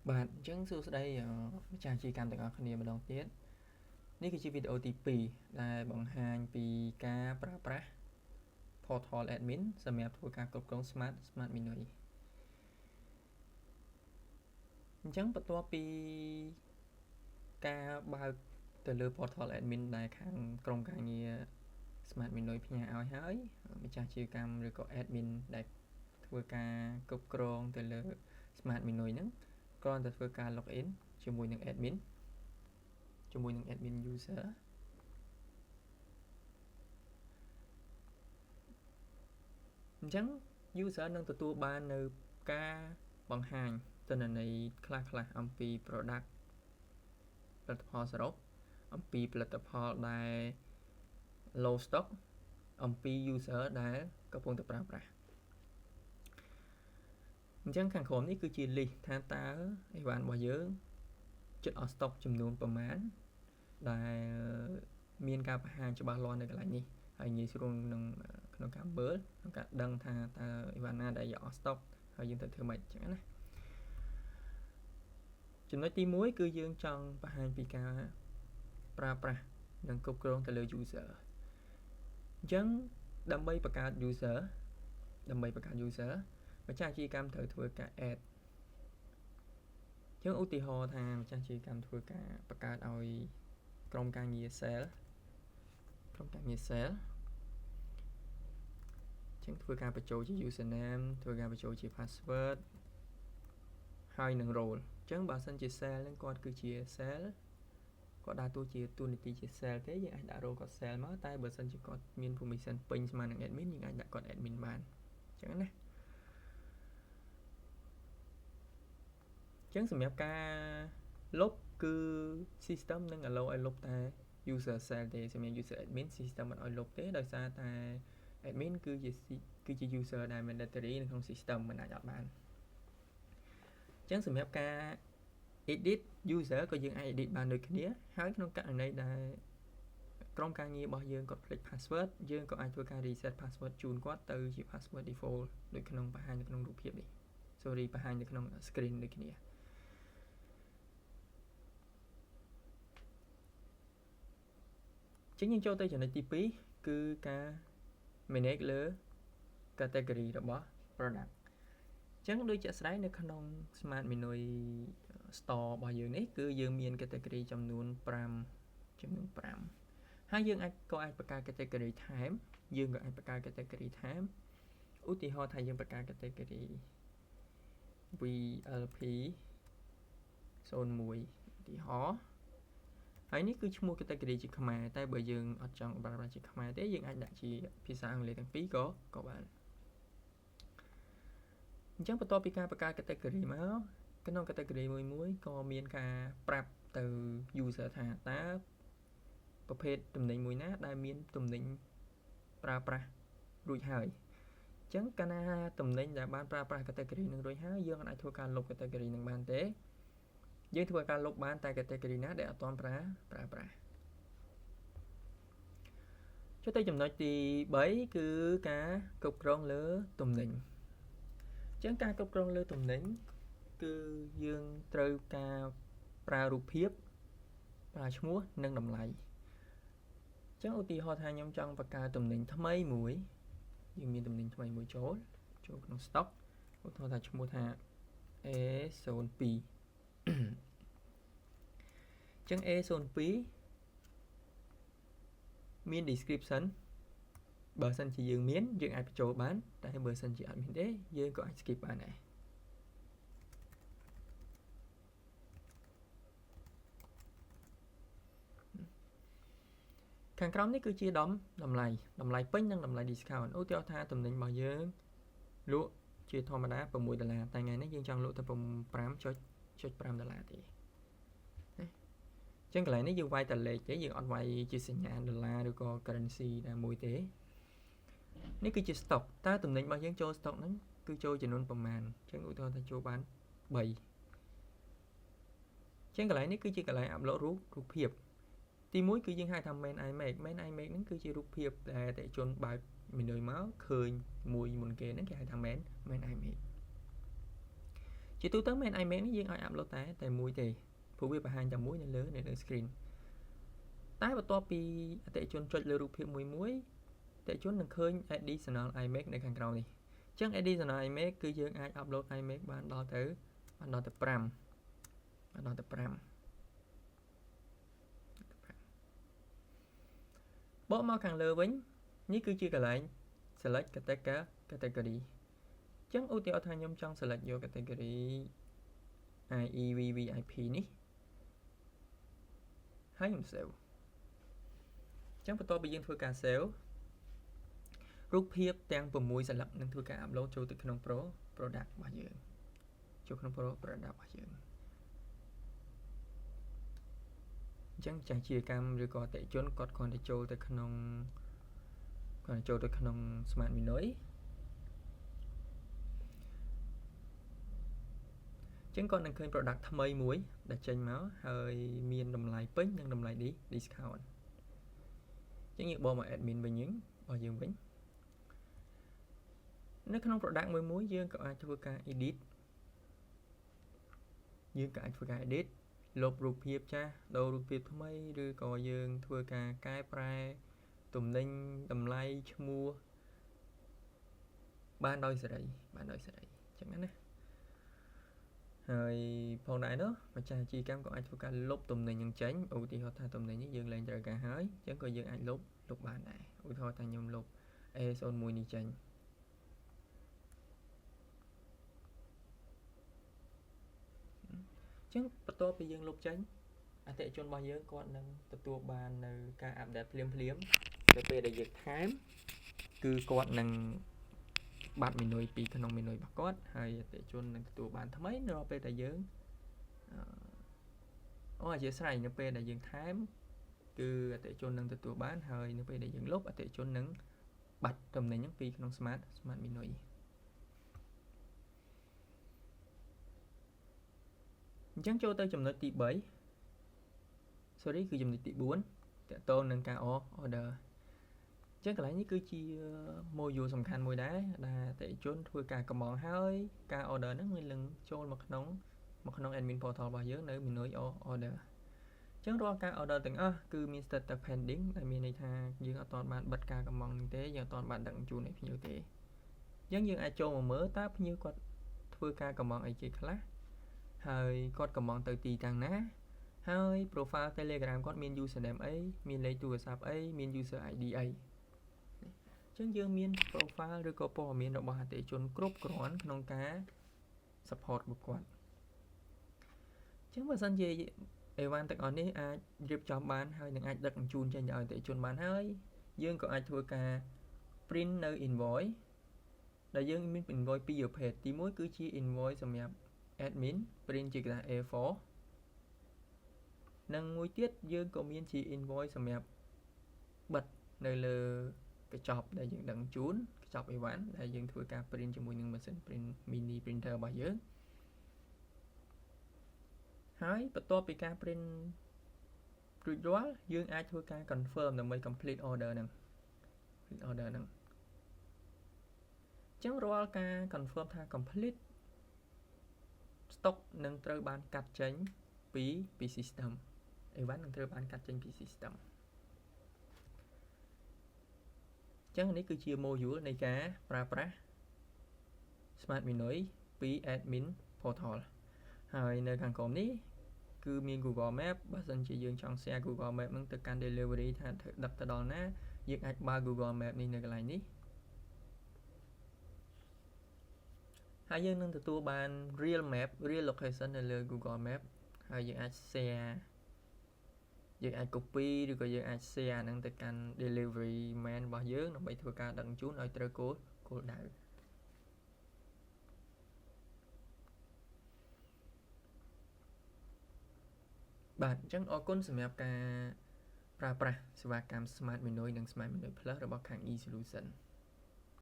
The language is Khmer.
Bạn chẳng xưa đây chàng chỉ cầm được ở khởi mà đầu tiên. Ní cái chi video tí pì là bằng hành pì ca pra portal admin sầm mẹp thuộc ca cột công smart mini. Chẳng bắt tua pì ca bao từ lừa portal admin đại khang công ca như smart mini phía nhà ao hỡi. Mình chàng chỉ cầm rồi có admin đại thuộc ca cột công từ lừa smart mini nắng. Còn từ thuộc ca login cho mùi những admin. Cho mùi những admin user. Chẳng user nâng từ tua ba nơi ca bằng hành tên là này class âm pi product platform srop âm pi platform đài low stock âm pi user đài có phong tập ra chẳng khẳng khổm ní cứ chia ly tha ta ấy bạn bỏ dớ chất ở stock chùm nônประมาณ đài miền ca hàng cho ba lon được lại nhỉ hay như sử dụng nông cảm bớt nông cả đăng tha ta Ivana đã dọn stock hay dương thực thương mại chẳng này chúng nói tí muối cứ dương trong và hai pika pra nâng cục rong từ lời user chẳng đâm bay bạc user và cha chi cam thời thừa cả ad chứ ưu tiên hồ thang cha chi cam thừa cả bạc oi trong ca nghĩa sell chẳng thừa cả bạch chỗ chỉ username thừa cả bạch chỗ chỉ password hai nâng role chẳng bà sân chỉ sell lên con cứ chia sell có đa tôi chia tôi thì chia sell thế nhưng anh đã rồi có sell mà tay bà sân chỉ có miền information pin mà năng admin nhưng anh đã còn admin bàn chẳng này chẳng xem ca lốc cứ system nâng ở lâu ai lốc ta user sell thì xem user admin system mình ở lốc thế đời xa ta admin cứ chỉ user này mình directory không system mình đã chọn bàn chẳng xem ca edit user có dương ai edit bàn được kia hãy trong các này là trong ca như bao dương có click password dương có ai thua ca reset password chun quát từ chỉ password default được không phải hai được không đủ hiệp đi sorry phải hai được không screen được kia chính những cho tôi trở nên TP cứ ca manage lỡ category đó bỏ product chẳng đôi chợ sấyនៅក្នុង smart menu store របស់យើងនេះគឺយើងមាន category ចំនួន5ហើយយើងអាចក៏អាចបង្កើត category ថែមយើងក៏អាចបង្កើត category ថែមឧទាហរណ៍ថាយើងបង្កើត category VLP 01ឧទាហរណ៍ហើយនេះគឺឈ្មោះ category ជាខ្មែរតែបើយើងអត់ចង់ប្រើជាខ្មែរទេយើងអាចដាក់ជាភាសាអង់គ្លេសទាំងពីរក៏បានអញ្ចឹងបន្ទាប់ពីការបង្កើត category មកក្នុង category មួយក៏មានការប្រាប់ទៅ user ថាតើប្រភេទទំនិញមួយណាដែលមានទំនិញប្រើប្រាស់រួចហើយអញ្ចឹងកាលណាទំនិញដែលបានប្រើប្រាស់ category នឹងរួចហើយយើងអាចធ្វើការលុប category នឹងបានទេយើងធ្វើការលុបបានតែ category ណាដែលអត់ទាន់ប្រើប្រាស់ចុះទៅចំណុចទី3គឺការគ្រប់គ្រងលើទំនិញចឹងការគ្រប់គ្រងលើទំនិញគឺយើងត្រូវការប្រើរូបភាពប្រើឈ្មោះនិងតម្លៃចឹងឧទាហរណ៍ថាខ្ញុំចង់បង្កើតទំនិញថ្មីមួយយើងមានទំនិញថ្មីមួយចូលក្នុង stock ឧទាហរណ៍ថាឈ្មោះថា A02 ចឹង A02 មាន description បើសិនជាយើងមានយើងអាចបញ្ចូលបានតែបើសិនជាអត់មានទេយើងក៏អាច skip បានដែរខាងក្រោមនេះគឺជាតម្លៃពេញនិងតម្លៃ discount ឧទាហរណ៍ថាទំនិញរបស់យើងលក់ជាធម្មតា$6តែថ្ងៃនេះយើងចង់លក់ទៅ$5.5ទេចឹងកន្លែងនេះយើងវាយតែលេខទេយើងអត់វាយជាសញ្ញាដុល្លារឬក៏ currency ណាមួយទេនេះគឺជា stock តើទំនិញរបស់យើងចូល stock ហ្នឹងគឺចូលចំនួនប្រមាណចឹងឧទាហរណ៍ថាចូលបាន3ចឹងកន្លែងនេះគឺជាកន្លែង upload រូបភាពទី1គឺយើងហៅថា main image ហ្នឹងគឺជារូបភាពដែលអតិថិជនបើក menu មកឃើញមួយមុនគេហ្នឹងគេហៅថា main image ជាទូទៅមែន iMac នេះយើងឲ្យ upload តែមួយទេព្រោះវាបង្ហាញតែមួយនៅលើ screen តែបន្ទាប់ពីអតិថិជនចុចលើរូបភាពមួយអតិថិជននឹងឃើញ additional iMac នៅខាងក្រោមនេះអញ្ចឹង additional iMac គឺយើងអាច upload iMac បានដល់ទៅ5បកមកខាងលើវិញនេះគឺជាកន្លែង select category អញ្ចឹងឧទាហរណ៍ថាខ្ញុំចង់ select យក category IEVVIP នេះហើយខ្ញុំ save អញ្ចឹងបន្ទាប់ពីយើងធ្វើការ save រូបភាពទាំង6 ស្លឹកនឹងធ្វើការ upload ចូលទៅក្នុង product របស់យើងចូលក្នុង product របស់យើងអញ្ចឹងចាស់ជាកម្មឬក៏អតិថិជនគាត់គ្រាន់តែចូលទៅក្នុង Smart Minoy អញ្ចឹងគាត់នឹងឃើញ product ថ្មីមួយដែលចេញមកហើយមានតម្លៃពេញនិងតម្លៃ discount អញ្ចឹងយើងបកមក admin វិញរបស់យើងវិញនៅក្នុង product មួយយើងក៏អាចធ្វើការ edit លុបរូបភាពចាស់ដូររូបភាពថ្មីឬក៏យើងធ្វើការកែប្រែទំនិញតម្លៃឈ្មោះបានដោយសេរីអញ្ចឹងណាហើយផងដែរនោះម្ចាស់អាជីវកម្មក៏អាចធ្វើការលុបទំនិញនឹងចេញឧទាហរណ៍ថាទំនិញនេះយើងលែងត្រូវការហើយអញ្ចឹងក៏យើងអាចលុបបានដែរឧទាហរណ៍ថាខ្ញុំលុប A01 នេះចេញអញ្ចឹងបន្ទាប់ពីយើងលុបចេញអតិថិជនរបស់យើងគាត់នឹងទទួលបាននៅការអាប់ដេតភ្លាមនៅពេលដែលយើងថែមគឺគាត់នឹងបាត់មីនុយពីក្នុងមីនុយរបស់គាត់ហើយអតិថិជននឹងទទួលបានថ្មីនៅពេលដែលយើងអធិស្ឋាននៅពេលដែលយើងថែមគឺអតិថិជននឹងទទួលបានហើយនៅពេលដែលយើងលុបអតិថិជននឹងបាត់តំណែងហ្នឹងពីក្នុង Smart Minoy អញ្ចឹងចូលទៅចំណុចទី3 គឺចំណុចទី4តកតងនឹងការ order អញ្ចឹងកន្លែងនេះគឺជា module សំខាន់មួយដែរដែលអតិថិជនធ្វើការកម្មងហើយការ order ហ្នឹងវានឹងចូលមកក្នុង admin portal របស់យើងនៅ Minoy order អញ្ចឹងរាល់ការ order ទាំងអស់គឺមាន status pending ដែលមានន័យថាយើងអត់ទាន់បានបិទការកម្មងនេះទេយើងអត់ទាន់បានដឹកជញ្ជូនឲ្យភ្ញៀវទេអញ្ចឹងយើងអាចចូលមកមើលតើភ្ញៀវគាត់ធ្វើការកម្មងអីគេខ្លះហើយគាត់កម្មងទៅទីតាំងណាហើយ profile Telegram គាត់មាន username អីមានលេខទូរស័ព្ទអីមាន user ID អីអញ្ចឹងយើងមាន profile ឬក៏ព័ត៌មានរបស់អតិថិជនគ្រប់គ្រាន់ក្នុងការ support របស់គាត់អញ្ចឹងបើសិនជាអីវ៉ាន់ទាំងអស់នេះអាចរៀបចំបានហើយនឹងអាចដឹកជញ្ជូនចេញដល់អតិថិជនបានហើយយើងក៏អាចធ្វើការ print នៅ invoice ដែលយើងមាន invoice ពីរប្រភេទទី1គឺជា invoice សម្រាប់ admin print ជាក្តារ A4 និងមួយទៀតយើងក៏មានជា invoice សម្រាប់បិទនៅលើកញ្ចប់ដែលយើងដឹកជញ្ជូនកញ្ចប់អីវ៉ាន់ដែលយើងធ្វើការ print ជាមួយនឹងម៉ាស៊ីន print mini printer របស់យើងហើយបន្ទាប់ពីការ print រួចរាល់យើងអាចធ្វើការ confirm ដើម្បី complete order ហ្នឹងអញ្ចឹងរាល់ការ confirm ថា complete stock នឹងត្រូវបានកាត់ចេញពី system អីវ៉ាន់នឹងត្រូវបានកាត់ចេញពី system អញ្ចឹងនេះគឺជា module នៃការប្រើប្រាស់ Smart Minoy ពី admin portal ហើយនៅខាងក្រោមនេះគឺមាន Google Map បើសិនជាយើងចង់ share Google Map នឹងទៅកាន់ delivery ថាដឹកទៅដល់ណាយើងអាចបើក Google Map នេះនៅកន្លែងនេះហើយយើងនឹងទទួលបាន real map real location នៅលើ Google Map ហើយយើងអាច share យើងអាច copy ឬក៏យើងអាច share ហ្នឹងទៅកាន់ delivery man របស់យើងដើម្បីធ្វើការដឹកជញ្ជូនឲ្យត្រូវគោលដៅបាទអញ្ចឹងអរគុណសម្រាប់ការប្រើប្រាស់សេវាកម្ម Smart Minoy និង Smart Minoy Plus របស់ខាង eSolution